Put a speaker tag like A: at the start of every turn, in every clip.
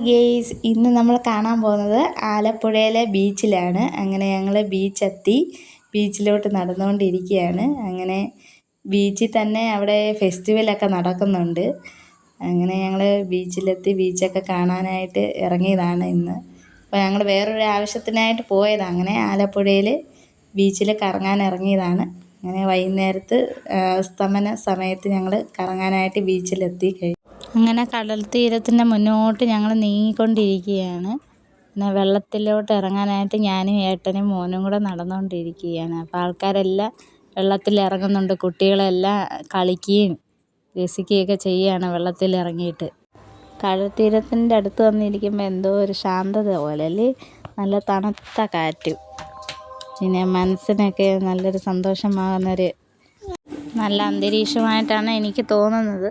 A: Guys, ഇന്ന് നമ്മൾ കാണാൻ പോകുന്നത് ആലപ്പുഴയിലെ ബീച്ചിലാണ്. അങ്ങനെ ഞങ്ങൾ ബീച്ചെത്തി, ബീച്ചിലോട്ട് നടന്നുകൊണ്ടിരിക്കുകയാണ്. അങ്ങനെ ബീച്ചിൽ തന്നെ അവിടെ ഫെസ്റ്റിവലൊക്കെ നടക്കുന്നുണ്ട്. അങ്ങനെ ഞങ്ങൾ ബീച്ചിലെത്തി, ബീച്ചൊക്കെ കാണാനായിട്ട് ഇറങ്ങിയതാണ് ഇന്ന്. അപ്പോൾ ഞങ്ങൾ വേറൊരു ആവശ്യത്തിനായിട്ട് പോയതാണ്. അങ്ങനെ ആലപ്പുഴയിൽ ബീച്ചിൽ കറങ്ങാൻ ഇറങ്ങിയതാണ്. അങ്ങനെ വൈകുന്നേരത്ത് അസ്തമന സമയത്ത് ഞങ്ങൾ കറങ്ങാനായിട്ട് ബീച്ചിലെത്തി കഴിഞ്ഞു. അങ്ങനെ കടൽ തീരത്തിൻ്റെ മുന്നോട്ട് ഞങ്ങൾ നീങ്ങിക്കൊണ്ടിരിക്കുകയാണ്. പിന്നെ വെള്ളത്തിലോട്ട് ഇറങ്ങാനായിട്ട് ഞാനും ഏട്ടനും മോനും കൂടെ നടന്നുകൊണ്ടിരിക്കുകയാണ്. അപ്പോൾ ആൾക്കാരെല്ലാം വെള്ളത്തിൽ ഇറങ്ങുന്നുണ്ട്. കുട്ടികളെല്ലാം കളിക്കുകയും രസിക്കുകയൊക്കെ ചെയ്യുകയാണ് വെള്ളത്തിൽ ഇറങ്ങിയിട്ട്. കടൽ തീരത്തിൻ്റെ അടുത്ത് വന്നിരിക്കുമ്പോൾ എന്തോ ഒരു ശാന്തത പോലെ അല്ലേ, നല്ല തണുത്ത കാറ്റും പിന്നെ മനസ്സിനൊക്കെ നല്ലൊരു സന്തോഷമാകുന്നൊരു നല്ല അന്തരീക്ഷമായിട്ടാണ് എനിക്ക് തോന്നുന്നത്.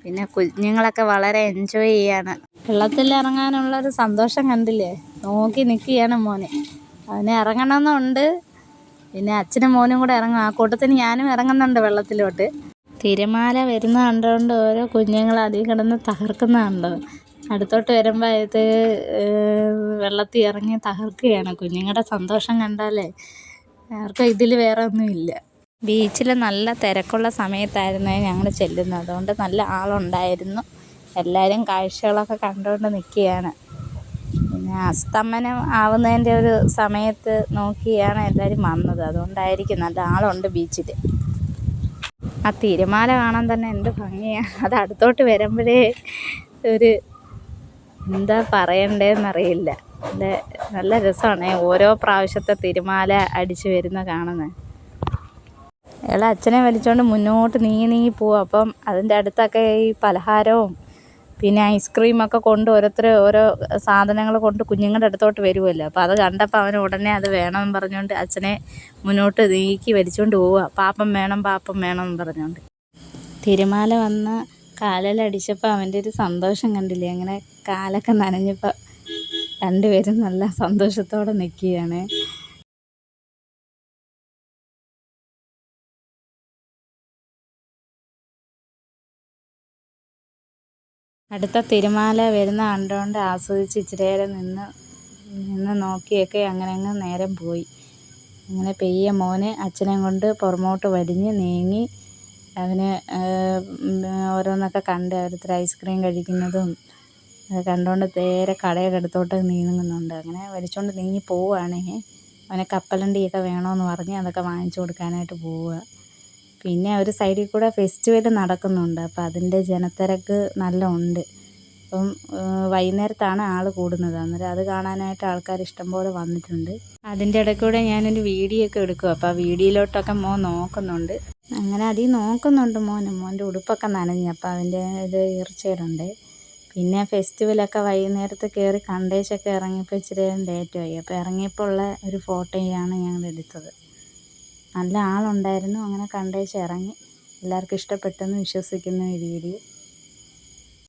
A: പിന്നെ കുഞ്ഞുങ്ങളൊക്കെ വളരെ എൻജോയ് ചെയ്യാണ്. വെള്ളത്തിൽ ഇറങ്ങാനുള്ളൊരു സന്തോഷം കണ്ടില്ലേ, നോക്കി നിൽക്കുകയാണ് മോനെ. അവന് ഇറങ്ങണമെന്നുണ്ട്. പിന്നെ അച്ഛനും മോനും കൂടെ ഇറങ്ങും. ആ കൂട്ടത്തിന് ഞാനും ഇറങ്ങുന്നുണ്ട് വെള്ളത്തിലോട്ട്. തിരമാല വരുന്ന കണ്ടുകൊണ്ട് ഓരോ കുഞ്ഞുങ്ങൾ അതിൽ കിടന്ന് തകർക്കുന്നുണ്ടോ. അടുത്തോട്ട് വരുമ്പോൾ ഇത് വെള്ളത്തിൽ ഇറങ്ങി തകർക്കുകയാണ്. കുഞ്ഞുങ്ങളുടെ സന്തോഷം കണ്ടാലേ അവർക്ക് ഇതിൽ വേറെ ഒന്നുമില്ല. ബീച്ചിൽ നല്ല തിരക്കുള്ള സമയത്തായിരുന്നു ഞങ്ങൾ ചെല്ലുന്നത്. അതുകൊണ്ട് നല്ല ആളുണ്ടായിരുന്നു. എല്ലാവരും കാഴ്ചകളൊക്കെ കണ്ടുകൊണ്ട് നിൽക്കുകയാണ്. പിന്നെ അസ്തമനം ആവുന്നതിൻ്റെ ഒരു സമയത്ത് നോക്കിയാണ് എല്ലാവരും വന്നത്. അതുകൊണ്ടായിരിക്കും നല്ല ആളുണ്ട് ബീച്ചിൽ. ആ തിരമാല കാണാൻ തന്നെ എന്ത് ഭംഗിയാണ്. അത് അടുത്തോട്ട് വരുമ്പോഴേ ഒരു എന്താ പറയണ്ടേന്നറിയില്ല. നല്ല രസമാണ് ഓരോ പ്രാവശ്യത്തെ തിരമാല അടിച്ച് വരുന്ന കാണുന്നത്. അയാൾ അച്ഛനെ വലിച്ചുകൊണ്ട് മുന്നോട്ട് നീങ്ങി പോവുക. അപ്പം അതിൻ്റെ അടുത്തൊക്കെ ഈ പലഹാരവും പിന്നെ ഐസ്ക്രീമൊക്കെ കൊണ്ട് ഓരോരുത്തർ ഓരോ സാധനങ്ങൾ കൊണ്ട് കുഞ്ഞുങ്ങളുടെ അടുത്തോട്ട് വരുമല്ലോ. അപ്പോൾ അത് കണ്ടപ്പോൾ അവന് ഉടനെ അത് വേണമെന്ന് പറഞ്ഞുകൊണ്ട് അച്ഛനെ മുന്നോട്ട് നീക്കി വലിച്ചുകൊണ്ട് പോവുക. പാപ്പം വേണം എന്ന് പറഞ്ഞുകൊണ്ട്. തിരമാല വന്ന് കാലിലടിച്ചപ്പോൾ അവൻ്റെ ഒരു സന്തോഷം കണ്ടില്ലേ. അങ്ങനെ കാലൊക്കെ നനഞ്ഞപ്പോൾ രണ്ടുപേരും നല്ല സന്തോഷത്തോടെ നിൽക്കുകയാണ്. അടുത്ത തിരമാല വരുന്ന കണ്ടുകൊണ്ട് ആസ്വദിച്ച് ഇച്ചിരി നേരം നിന്ന് നോക്കിയൊക്കെ അങ്ങനെ നേരം പോയി. അങ്ങനെ പെയ്യെ മോന് അച്ഛനെ കൊണ്ട് പുറമോട്ട് വലിഞ്ഞ് നീങ്ങി അവന് ഓരോന്നൊക്കെ കണ്ട് ഓരോരുത്തർ ഐസ്ക്രീം കഴിക്കുന്നതും കണ്ടുകൊണ്ട് നേരെ കടയുടെ അടുത്തോട്ട് നീങ്ങുന്നുണ്ട്. അങ്ങനെ വലിച്ചുകൊണ്ട് നീങ്ങി പോവുകയാണെങ്കിൽ അവന് കപ്പലണ്ടിയൊക്കെ വേണമെന്ന് പറഞ്ഞ് അതൊക്കെ വാങ്ങിച്ചു കൊടുക്കാനായിട്ട് പോവുക. പിന്നെ ഒരു സൈഡിൽ കൂടെ ഫെസ്റ്റിവൽ നടക്കുന്നുണ്ട്. അപ്പോൾ അതിൻ്റെ ജനത്തിരക്ക് നല്ല ഉണ്ട്. അപ്പം വൈകുന്നേരത്താണ് ആൾ കൂടുന്നത്. അന്നേരം അത് കാണാനായിട്ട് ആൾക്കാർ ഇഷ്ടംപോലെ വന്നിട്ടുണ്ട്. അതിൻ്റെ ഇടയ്ക്കൂടെ ഞാനൊരു വീഡിയോ ഒക്കെ എടുക്കും. അപ്പോൾ ആ വീഡിയോയിലോട്ടൊക്കെ മോൻ നോക്കുന്നുണ്ട്. അങ്ങനെ അതിൽ നോക്കുന്നുണ്ട് മോൻ്റെ ഉടുപ്പൊക്കെ നനഞ്ഞു. അപ്പോൾ അവൻ്റെ ഇത് ഈർച്ചയിലുണ്ട്. പിന്നെ ഫെസ്റ്റിവലൊക്കെ വൈകുന്നേരത്ത് കയറി കണ്ടേച്ചൊക്കെ ഇറങ്ങിയപ്പോൾ ഇച്ചിരി ലേറ്റായി. അപ്പോൾ ഇറങ്ങിയപ്പോൾ ഉള്ള ഒരു ഫോട്ടോയാണ് ഞങ്ങൾ എടുത്തത്. നല്ല ആളുണ്ടായിരുന്നു. അങ്ങനെ കണ്ടേച്ച് ഇറങ്ങി. എല്ലാവർക്കും ഇഷ്ടപ്പെട്ടെന്ന് വിശ്വസിക്കുന്നു ഈ വീഡിയോ.